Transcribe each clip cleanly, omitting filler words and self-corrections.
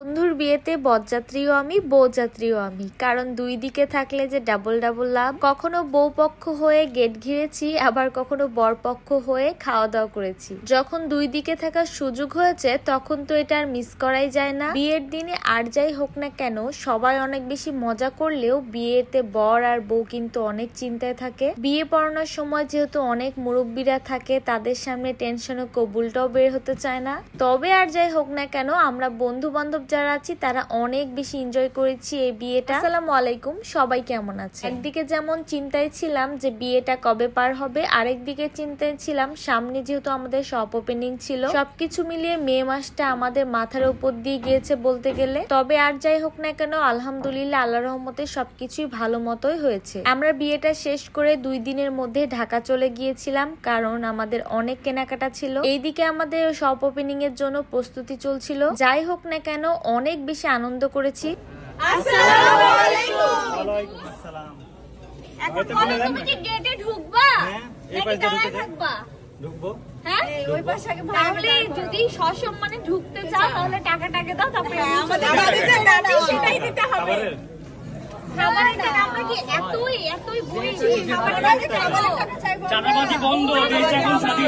বন্ধুর বিয়েতে বরযাত্রীও আমি, বউযাত্রীও আমি, কারণ দুই দিকে থাকলে যে ডাবল ডাবল লাভ। কখনো বউ পক্ষ হয়ে গেট ঘিরেছি, আবার কখনো বর পক্ষ হয়ে খাওয়া দাওয়া করেছি। যখন দুই দিকে থাকার সুযোগ হয়েছে তখন তো এটা আর মিস করাই যায় না। বিয়ের দিনে আর যাই হোক না কেন সবাই অনেক বেশি মজা করলেও বিয়েতে বর আর বউ কিন্তু অনেক চিন্তায় থাকে। বিয়ে পড়ানোর সময় যেহেতু অনেক মুরব্বীরা থাকে, তাদের সামনে টেনশন ও কবুলটাও বের হতে চায় না। তবে আর যাই হোক না কেন আমরা বন্ধু বান্ধব যারা আছি তারা অনেক বেশি এনজয় করেছি এই বিয়েটা। আসসালামু আলাইকুম, সবাই কেমন আছে? একদিকে যেমন চিন্তায় ছিলাম যে বিয়েটা কবে পার হবে, আরেকদিকে চিন্তায় ছিলাম সামনে যেহেতু আমাদের শপ ওপেনিং ছিল। সবকিছু মিলিয়ে মে মাসটা আমাদের মাথার উপর দিয়ে গিয়েছে বলতে গেলে। তবে আর যাই হোক না কেন আলহামদুলিল্লাহ আল্লাহর রহমতে সবকিছুই ভালো মতোই হয়েছে। আমরা বিয়েটা শেষ করে 2 দিনের মধ্যে ঢাকা চলে গিয়েছিলাম, কারণ আমাদের অনেক কেনাকাটা ছিল। এইদিকে আমাদের শপ ওপেনিং এর জন্য প্রস্তুতি চলছিল। যাই হোক না কেন অনেক বেশি আনন্দ করেছি। আসসালামু আলাইকুম। ওয়ালাইকুম আসসালাম। এখন বলো তুমি কি গেটে ঢুকবা? হ্যাঁ, এই পাশে দাঁড়ায় থাকবা। ঢুকবো? হ্যাঁ, ওই পাশে আগে তাহলে যদি সসম্মানে ঢুকতে চাও তাহলে টাকা দাও, তারপরে আমাদের দাবি সেটাই দিতে হবে। খাবারের টাকা আমরা কি এতই বলছি, খাবারের টাকা চাইবো। চাঁদাবাজি বন্ধ, এই এখন সাথে।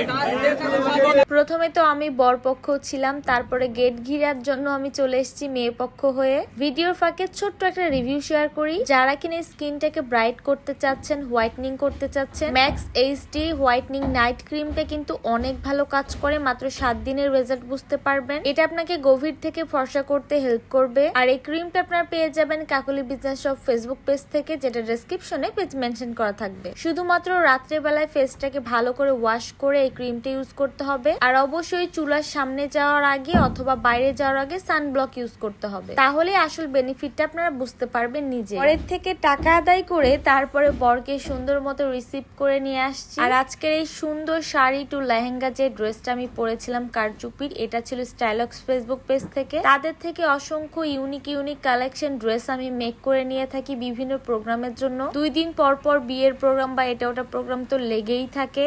প্রথমে তো আমি বর পক্ষ ছিলাম, তারপরে গেট ঘিরার জন্য আমি চলে এসেছি মেয়ে পক্ষ হয়ে। ভিডিওর ফাঁকে ছোট্ট একটা রিভিউ শেয়ার করি। যারা কিনা স্কিনটাকে ব্রাইট করতে চাচ্ছেন, হোয়াইটনিং করতে চাচ্ছেন, ম্যাক্স এইচডি হোয়াইটনিং নাইট ক্রিমটা কিন্তু অনেক ভালো কাজ করে। মাত্র 7 দিনের রেজাল্ট বুঝতে পারবেন। এটা আপনাকে গভীর থেকে ফর্সা করতে হেল্প করবে। আর এই ক্রিমটা আপনারা পেয়ে যাবেন কাকলি বিজনেস শপ ফেসবুক পেজ থেকে, যেটা ডেসক্রিপশনে পেজ মেনশন করা থাকবে। শুধুমাত্র রাত্রে বেলায় ফেসটাকে ভালো করে ওয়াশ করে এই ক্রিমটা ইউজ করতে হবে। আর অবশ্যই চুলার সামনে যাওয়ার আগে অথবা বাইরে যাওয়ার আগে সানব্লক ইউজ করতে হবে, তাহলে আসল বেনিফিটটা আপনারা বুঝতে পারবেন নিজে। পরের থেকে টাকা আদায় করে তারপরে বরকে সুন্দর মতো রিসিভ করে নিয়ে আসছি। আর আজকের এই সুন্দর শাড়ি টু লেহেঙ্গা যে ড্রেসটা আমি পরেছিলাম কারচুপির, এটা ছিল স্টাইলক্স ফেসবুক পেজ থেকে। তাদের থেকে অসংখ্য ইউনিক কালেকশন ড্রেস আমি মেক করে নিয়ে থাকি বিভিন্ন প্রোগ্রামের জন্য। 2 দিন পর পর বিয়ের প্রোগ্রাম বা এটা ওটা প্রোগ্রাম তো লেগেই থাকে।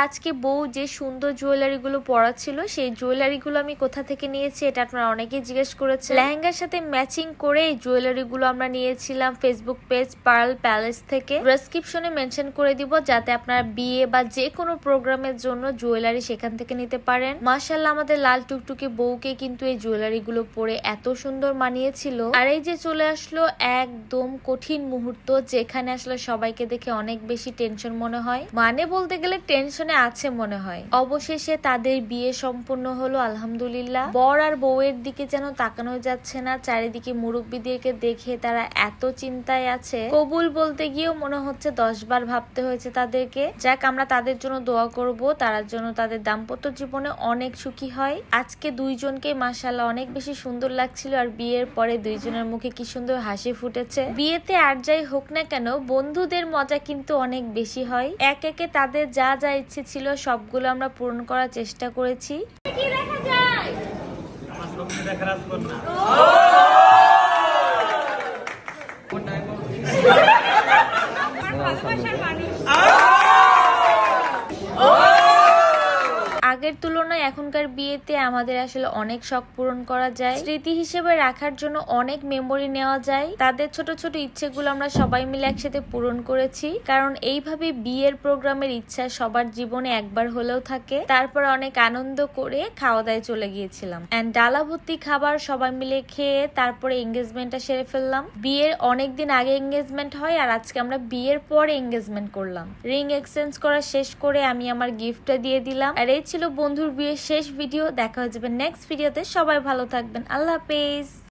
আজকে বউ যে সুন্দর জুয়েলারি গুলো পরা ছিল, সেই জুয়েলারি গুলো আমি কোথা থেকে নিয়েছি এটা আপনারা অনেকেই জিজ্ঞেস করেছে। লেহেঙ্গার সাথে ম্যাচিং করে এই জুয়েলারি গুলো আমরা নিয়েছিলাম ফেসবুক পেজ পার্ল প্যালেস থেকে। ডেসক্রিপশনে মেনশন করে দিব যাতে আপনারা বিয়ে বা যে কোনো প্রোগ্রামের জন্য জুয়েলারি সেখান থেকে নিতে পারেন। মাশাআল্লাহ আমাদের লাল টুকটুকে বউকে কিন্তু এই জুয়েলারি গুলো পরে এত সুন্দর মানিয়েছিল। আর এই যে চলে আসলো একদম কঠিন মুহূর্ত, যেখানে আসলে সবাইকে দেখে অনেক বেশি টেনশন মনে হয়, মানে বলতে গেলে টেনশনে আছে মনে হয়। অবশেষে তাদের বিয়ে সম্পূর্ণ হলো আলহামদুলিল্লাহ। বর আর বউয়ের দিকে যেন তাকানো যাচ্ছে না, চারিদিকে মুরব্বীদেরকে দেখে তারা এত চিন্তায় আছে। কবুল বলতে গিয়েও মনে হচ্ছে 10 বার ভাবতে হয়েছে তাদেরকে। যাক, আমরা তাদের জন্য দোয়া করব, তার জন্য তাদের দাম্পত্য জীবনে অনেক সুখী হয়। আজকে দুইজনকে মাশাআল্লাহ অনেক বেশি সুন্দর লাগছিল। আর বিয়ের পরে দুইজনের মুখে কি সুন্দর হাসি ফুটেছে। বিয়েতে আর যাই হোক না কেন বন্ধুদের মজা কিন্তু অনেক বেশি হয়। এক একে তাদের যা যা ইচ্ছে ছিল সবগুলো আমরা পূরণ করার চেষ্টা করেছি। কি দেখা যায়? আমার সঙ্গে দেখা রাজ কর না। ভালোবাসার মানুষ। আগের তুলনায় এখনকার বিয়েতে আমাদের আসলে অনেক শখ পূরণ করা যায়, স্মৃতি হিসেবে রাখার জন্য অনেক মেমোরি নেওয়া যায়। তাদের ছোট ছোট ইচ্ছেগুলো আমরা সবাই মিলে একসাথে পূরণ করেছি, কারণ এইভাবে বিয়ের প্রোগ্রামের ইচ্ছা সবার জীবনে একবার হলেও থাকে। তারপর অনেক আনন্দ করে খাওয়া দাওয়ায় চলে গিয়েছিলাম। এন্ড ডালা ভর্তি খাবার সবাই মিলে খেয়ে তারপরে এঙ্গেজমেন্টটা সেরে ফেললাম। বিয়ের অনেক দিন আগে এঙ্গেজমেন্ট হয়, আর আজকে আমরা বিয়ের পরে এঙ্গেজমেন্ট করলাম। রিং এক্সচেঞ্জ করা শেষ করে আমি আমার গিফটটা দিয়ে দিলাম। আর এই ছিল বন্ধুর বিয়ের শেষ ভিডিও। দেখা হয়ে যাবে নেক্সট ভিডিওতে। সবাই ভালো থাকবেন। আল্লাহ হাফেজ।